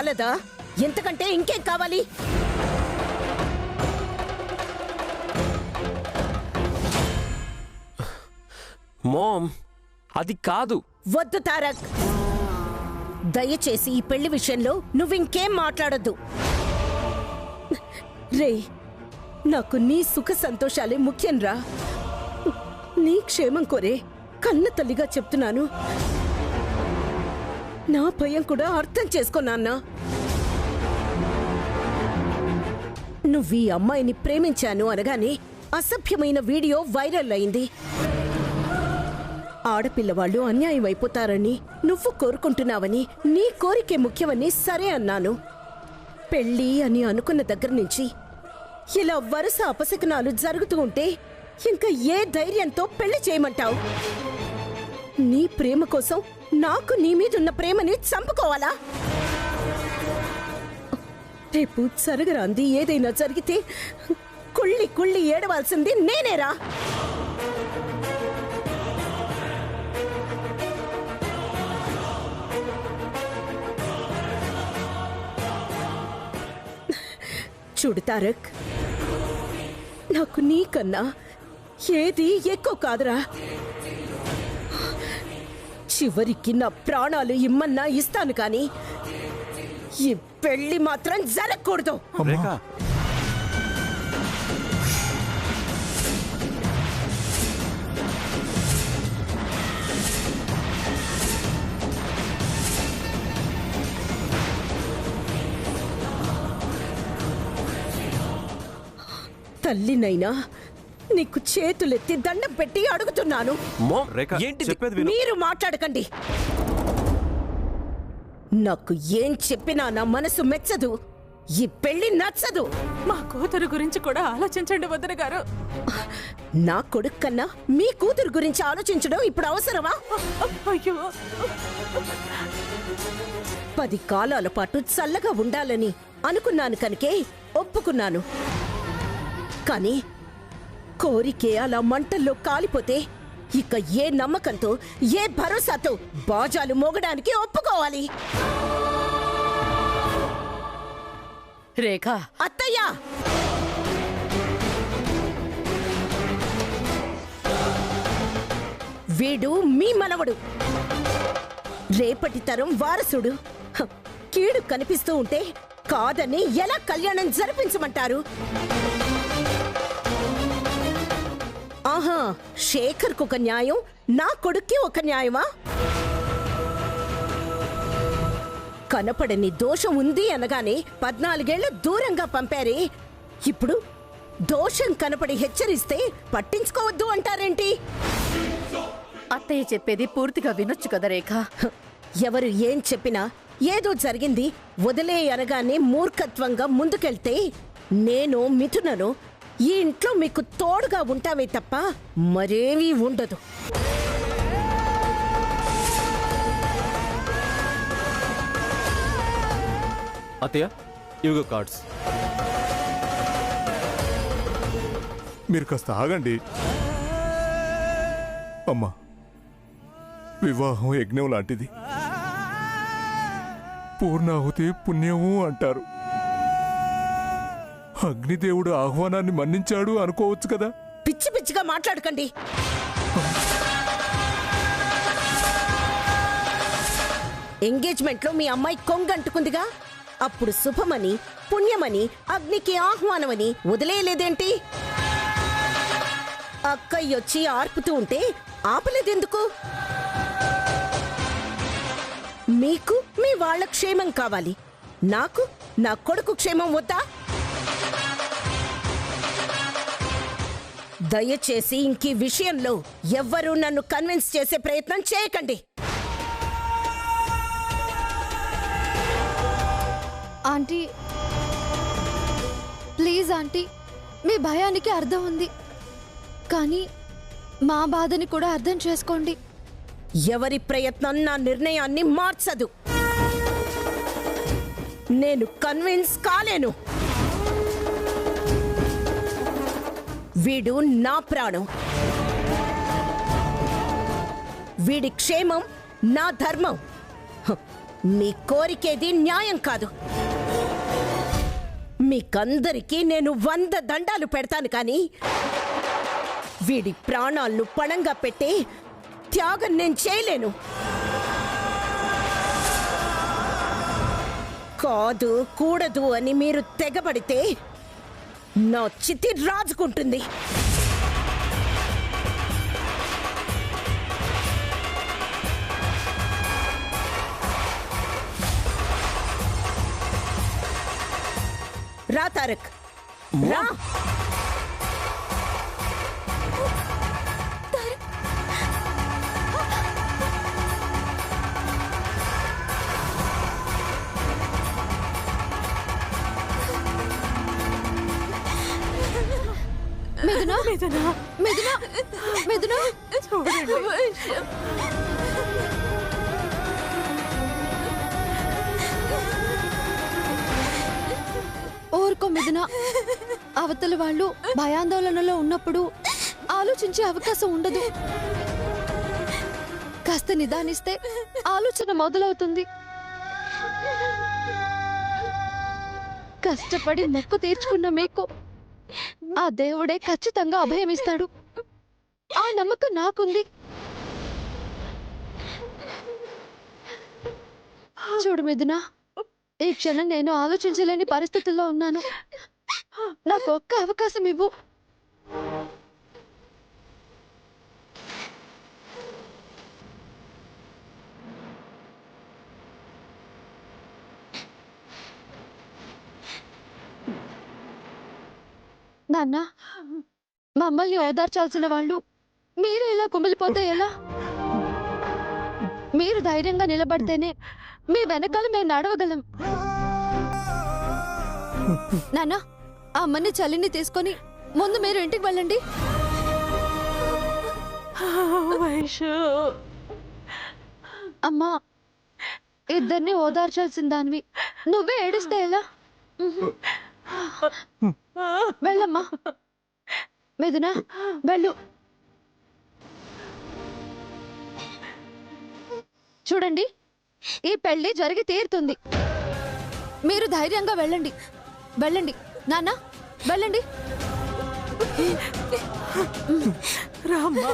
చాలదా? ఎంతకంటే ఇంకేం కావాలి? మామ్, అది కాదు. వద్దు తారక్, దయచేసి ఈ పెళ్లి విషయంలో నువ్వింకేం మాట్లాడొద్దు. రే, నాకు నీ సుఖ సంతోషాలే ముఖ్యంరా. నీ క్షేమం కోరే కన్న తల్లిగా చెప్తున్నాను. నా భయం కూడా అర్థం చేసుకోనాన్నా. నువ్వు ఈ అమ్మాయిని ప్రేమించాను అనగానే అసభ్యమైన వీడియో వైరల్ అయింది. ఆడపిల్లవాళ్లు అన్యాయం అయిపోతారని నువ్వు కోరుకుంటున్నావని, నీ కోరికే ముఖ్యమని సరే అన్నాను. పెళ్ళి అని అనుకున్న దగ్గర నుంచి ఇలా వరుస అపశకునాలు జరుగుతూ ఉంటే ఇంకా ఏ ధైర్యంతో పెళ్లి చేయమంటావు? నీ ప్రేమ కోసం నాకు నీ మీదున్న ప్రేమని చంపుకోవాలా? రేపు జరగరాంది ఏదైనా జరిగితే కుళ్ళి కుళ్ళి ఏడవాల్సింది నేనేరా. చూడు తారక్, నాకు నీకన్నా ఏది ఎక్కువ కాదురా. చివరికి నా ప్రాణాలు ఇమ్మన్నా ఇస్తాను కానీ ఈ పెళ్లి మాత్రం జరగకూడదు. తల్లినైనా నీకు చేతులెత్తి దండం పెట్టి అడుగుతున్నాను. మీరు మాట్లాడకండి. నాకు ఏం చెప్పినా నా మనసు మెచ్చదు. ఈ పెళ్లి నచ్చదు. మా కూతురు గురించి కూడా ఆలోచించండి వదిన గారు. నా కొడుకు కన్నా మీ కూతురు గురించి ఆలోచించడం ఇప్పుడు అవసరమా? అయ్యో, 10 కాలాల పాటు చల్లగా ఉండాలని అనుకున్నాను కనుకే ఒప్పుకున్నాను. కానీ కోరికే అలా మంటల్లో కాలిపోతే ఇక ఏ నమ్మకంతో, ఏ భరోసాతో బాజాలు మోగడానికి ఒప్పుకోవాలి? రేఖ, అత్తయ్యా, వీడు మీ మనవడు, రేపటి తరం వారసుడు. కీడు కనిపిస్తూ ఉంటే కాదని ఎలా కళ్యాణం జరిపించమంటారు? ఆహా, శేఖర్కు ఒక న్యాయం, నా కొడుక్కి ఒక న్యాయమా? కనపడని దోషం ఉంది అనగానే 14 ఏళ్లు దూరంగా పంపారే, ఇప్పుడు దోషం కనపడి హెచ్చరిస్తే పట్టించుకోవద్దు అంటారేంటి? అత్తయ్య చెప్పేది పూర్తిగా వినొచ్చు కదా రేఖ. ఎవరు ఏం చెప్పినా ఏదో జరిగింది వదిలే అనగానే మూర్ఖత్వంగా ముందుకెళ్తే నేను మిథునను ఈ ఇంట్లో మీకు తోడుగా ఉంటావే తప్ప మరేమీ ఉండదు. అత్తయ్య, ఇవిగో కార్డ్స్. మీరు కాస్త ఆగండి. అమ్మా, వివాహం యజ్ఞం లాంటిది. పూర్ణాహుతి పుణ్యము అంటారు. అగ్నిదేవుడు ఆహ్వానాన్ని మన్నించాడు అనుకోవచ్చు కదా. పిచ్చి పిచ్చిగా మాట్లాడకండి. ఎంగేజ్మెంట్ లో మీ అమ్మాయి కొంగంటుకుందిగా, అప్పుడు శుభమని, పుణ్యమని, అగ్నికి ఆహ్వానమని వదిలేయలేదేంటి? అక్కయ్యొచ్చి ఆర్పుతూ ఉంటే ఆపలేదెందుకు? మీకు మీ వాళ్ళ క్షేమం కావాలి, నాకు నా కొడుకు క్షేమం వద్దా? దయచేసి ఇంకీ విషయంలో ఎవ్వరూ నన్ను కన్విన్స్ చేసే ప్రయత్నం చేయకండి. ఆంటీ, ప్లీజ్ ఆంటీ, మీ భయానికి అర్థం ఉంది, కానీ మా బాధని కూడా అర్థం చేసుకోండి. ఎవరి ప్రయత్నం నా నిర్ణయాన్ని మార్చదు. నేను కన్విన్స్ కాలేను. వీడు నా ప్రాణం, వీడి క్షేమం నా ధర్మం. మీ కోరికేది న్యాయం కాదు. మీకందరికీ నేను 100 దండాలు పెడతాను కానీ వీడి ప్రాణాలను పణంగా పెట్టి త్యాగం నేను చేయలేను. కాదు కూడదు అని మీరు తెగబడితే నా చితి రాజుకుంటుంది. రా తారక్, రా. మిథునా మిథునా మిథునా మిథునా ఊరుకో మిథునా. అవతల వాళ్ళు భయాందోళనలో ఉన్నప్పుడు ఆలోచించే అవకాశం ఉండదు. కాస్త నిదానిస్తే ఆలోచన మొదలవుతుంది. కష్టపడి మొక్కు తీర్చుకున్న మీకు ఆ దేవుడే ఖచ్చితంగా అభయమిస్తాడు. ఆ నమ్మకం నాకుంది. చూడు మిథునా, ఈ క్షణం నేను ఆలోచించలేని పరిస్థితుల్లో ఉన్నాను. నాకు ఒక్క అవకాశం ఇవ్వు. నాన్న, మమ్మల్ని ఓదార్చాల్సిన వాళ్ళు మీరు ఇలా కుమిలిపోతే ఎలా? మీరు ధైర్యంగా నిలబడితేనే మీ వెనకాల మేము నడవగలం. నాన్న, ఆ అమ్మని చలిని తీసుకొని ముందు మీరు ఇంటికి వెళ్ళండి. అమ్మా, ఇద్దరిని ఓదార్చాల్సిన దానివి నువ్వే ఏడిస్తే ఎలా? వెళ్ళమ్మా. మిథునా, వెళ్ళు. చూడండి, ఈ పెళ్లి జరిగి తీరుతుంది. మీరు ధైర్యంగా వెళ్ళండి. వెళ్ళండి నాన్న, వెళ్ళండి. రామ్మా.